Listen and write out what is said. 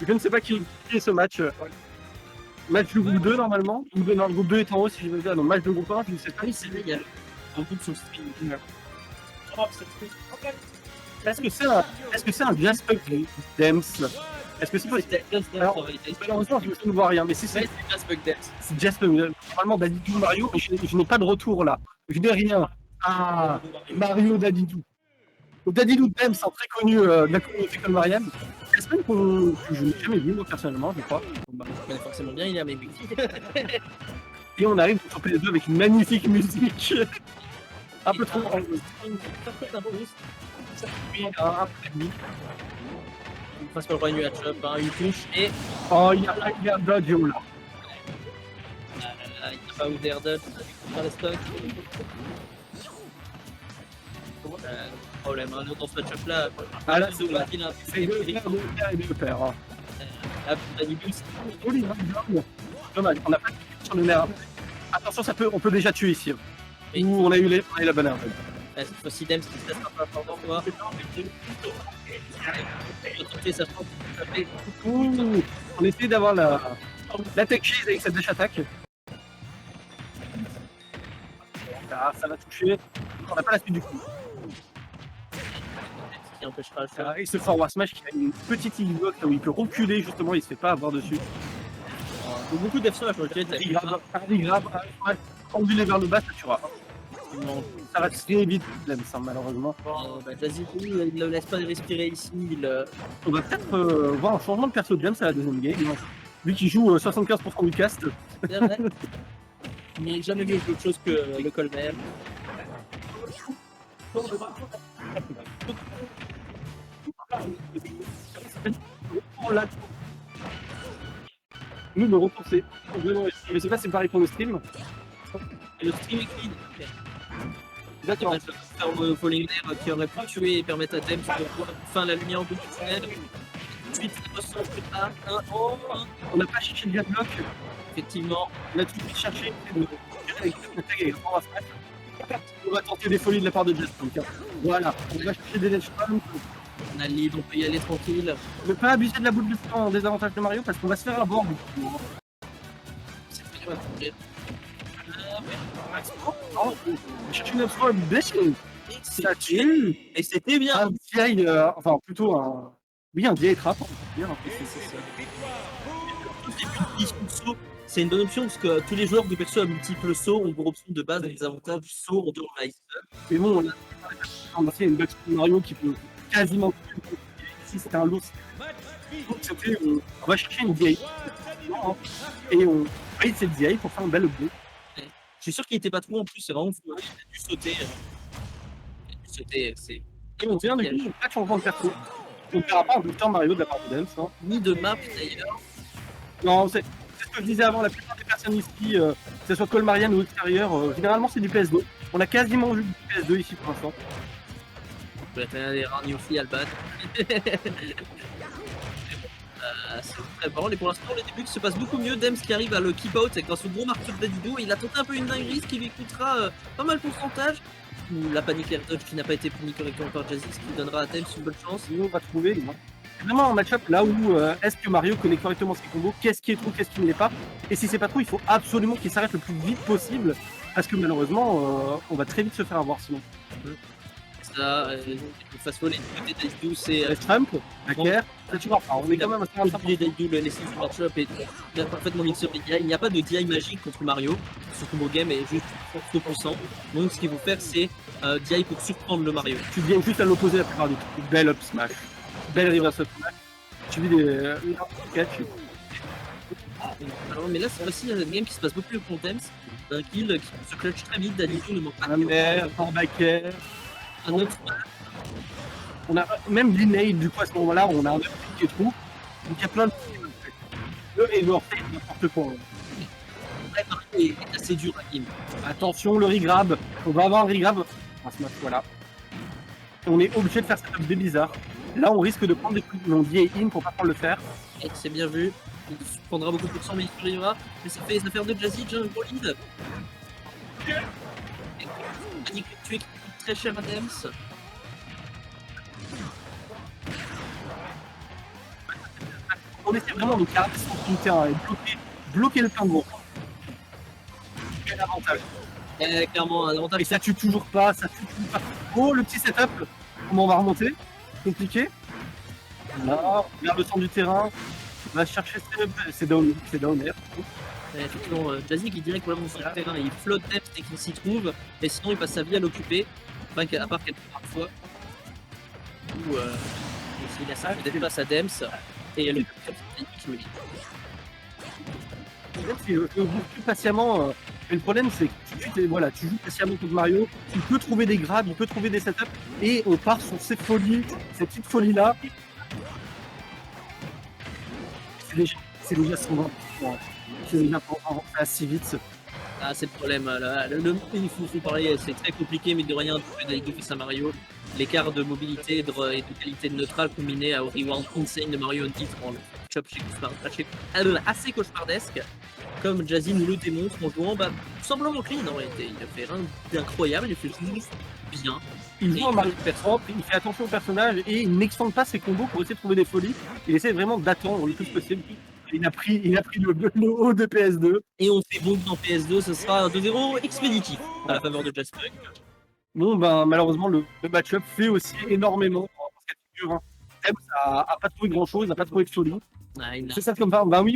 Je ne sais pas qui est ce match. Match du groupe 2 normalement. Non, le groupe 2 est en haut si je veux dire. Donc match de groupe 1, je ne sais pas. Ah oui, c'est vrai, il y a un groupe sur le stream. Est-ce que c'est un Jasper Dems? Est-ce que c'est possible? Alors, malheureusement, je ne vois rien, mais si c'est Jasper, normalement Dadidou Mario, mais je n'ai pas de retour là. Je n'ai rien. Ah, Mario Dadidou. Donc Dadidou Dems, un très connu de la communauté colmarienne. Jasper que je n'ai jamais vu, moi personnellement, je crois. Je connais forcément bien, il est à mes buts. Et on arrive sur PS2 avec une magnifique musique. Un peu trop. On passe par le roi nu à chop, hein, une touche et Oh, il y a Dodge là. il n'y a pas où d'air dodge dans les stocks. Problème, hein, dans ce match-up là, Ah là, il a un peu c'est le père. la boost. Joli, hein, dommage, on n'a pas de sur le nerf. Attention, on peut déjà tuer ici. Oui. Ou on a eu la bonne heure. Cette fois-ci, Dems qui se laisse un peu important, quoi. Ouh, on essaie d'avoir la tech cheese avec cette dash attaque. Ah, ça va toucher. On n'a pas la suite du coup. Qui empêchera le faire. Et ce forward smash qui a une petite hitbox où il peut reculer justement, il se fait pas avoir dessus. Donc, beaucoup d'FC sur le jet. Un grave, ondulé vers le bas, ça tuera. Ça va très vite, malheureusement. Jazzy, il ne laisse pas respirer ici. On va peut-être voir un changement de perso de James à la deuxième game. Lui qui joue 75% du cast. C'est vrai. Il n'a jamais vu autre chose que le Colmer. Nous, me repousser. Je sais pas si c'est pareil pour le stream. Et le stream est clean. D'accord. Un falling air qui aurait pu tuer et permettre à Dems de voir enfin la lumière au bout du tunnel. Ensuite, ça se plus tard. On n'a pas cherché de bloc. Effectivement. On a tout de suite cherché on va tenter des folies de la part de Just. Voilà, on va chercher des Deathstorms. On a le lead, on peut y aller tranquille. Ne pas abuser de la boule de sang en désavantage de Mario parce qu'on va se faire avoir. C'est très dur à courir. On va chercher une obstacle blessée. Ça tue. Et c'était bien. Un vieil, enfin plutôt un. Oui, un vieil trap. C'est une bonne option parce que tous les joueurs de perso à multiples sauts ont pour option de base des avantages du saut en dehors de l'ice. Mais bon, on a fait une box Mario qui peut quasiment. Ici, c'était un lourd. Donc, c'était. On va chercher une vieille. Et on raid cette vieille pour faire un bel objet. Je suis sûr qu'il était pas trop en plus, c'est vraiment fou. Il a dû sauter. Il a dû sauter, c'est. Et on vient du coup, pas de changement de perso. On ne verra pas un bulletin Mario de la part de Dems. Hein. Ni de map d'ailleurs. Non, c'est ce que je disais avant, la plupart des personnes ici, que ce soit colmarienne ou extérieure, généralement c'est du PS2. On a quasiment vu du PS2 ici pour l'instant. On peut être des rares Newfie Alban. C'est très bon. Et pour l'instant, les débuts se passent beaucoup mieux. Dems qui arrive à le keep out grâce au gros marteau de Dadidou. Il a tenté un peu une dinguerie, ce qui lui coûtera pas mal de pourcentage. Ou la panique air dodge qui n'a pas été punie correctement par Jazzy, ce qui donnera à Dems une bonne chance. Nous, on va trouver. C'est vraiment un match-up là où est-ce que Mario connaît correctement ses combos, qu'est-ce qui est trop, qu'est-ce qui ne l'est pas. Et si c'est pas trop, il faut absolument qu'il s'arrête le plus vite possible. Parce que malheureusement, on va très vite se faire avoir sinon. Ça, face voler du côté d'Aidou, c'est. Trump, Hacker, ça tu vois pas. On est quand même assez rapide. D'Aidou, le laisser du match-up et il a parfaitement mixé les DI. Il n'y a pas de DI magique contre Mario. Ce combo game est juste trop puissant. Donc ce qu'il faut faire, c'est DI pour surprendre le Mario. Tu viens juste à l'opposé la plupart du temps. Belle up smash. Belle reverse up smash. Tu vis des catch. Alors, mais là, c'est aussi un game qui se passe beaucoup plus pour Dems. Un kill qui se clutch très vite. Dadidou ne manque pas un air, un backer. Un autre. On a même l'inade du coup à ce moment-là, on a un truc qui est trou. Donc il y a plein de et le refait n'importe quoi. Le est assez dur à game. Attention, le regrab. On va avoir un regrab. On se mettre voilà. Et on est obligé de faire cette up bizarre. Là, on risque de prendre des coups de londier et in pour pas pouvoir le faire. Et c'est bien vu. Il prendra beaucoup de sang, mais il survivra. Mais ça fait l'affaire de Jazzy, déjà un gros lead. Panique tué qui coûte très cher à Dems. on essaie vraiment de garder son terrain et bloquer le kangourou. Quel avantage. Clairement, un Et avantage. ça tue toujours pas, ça tue toujours pas. Oh, le petit setup, comment on va remonter? Compliqué. Là, regarde le centre du terrain, va chercher c'est down air. Effectivement, Jazzy qui dirait que voilà, sur le terrain, il flotte Dems dès qu'il s'y trouve, et sinon il passe sa vie à l'occuper, à part quelques fois où il a ça d'être face à Dems, et le qui me dit. Je joue plus patiemment. Et le problème, c'est que tu joues patiemment contre Mario, il peut trouver des grabs, il peut trouver des setups, et on part sur ces folies, ces petites folies-là. C'est déjà son vent. C'est déjà pour avancer assez vite. Ah, c'est le problème. Là, il faut parler, c'est très compliqué, mais de rien, de trouver des face à Mario. L'écart de mobilité et de qualité de neutral combiné au rewind insane de Mario en titre en chop assez cauchemardesque. Comme Jazzy nous le démontre en jouant simplement clean en réalité. Il a fait rien d'incroyable, il a fait juste bien. Il joue en Mario propre, il fait attention au personnage et il n'extende pas ses combos pour essayer de trouver des folies. Il essaie vraiment d'attendre le plus possible. Il a pris le haut de PS2. Et on fait bon dans PS2, ce sera un 2-0 expéditif à la faveur de Jasper. Bon, malheureusement, le match-up fait aussi énormément. Parce qu'à figure, Dems a pas trouvé grand-chose, n'a pas trouvé de folie. Ah, C'est ça comme ça, oui.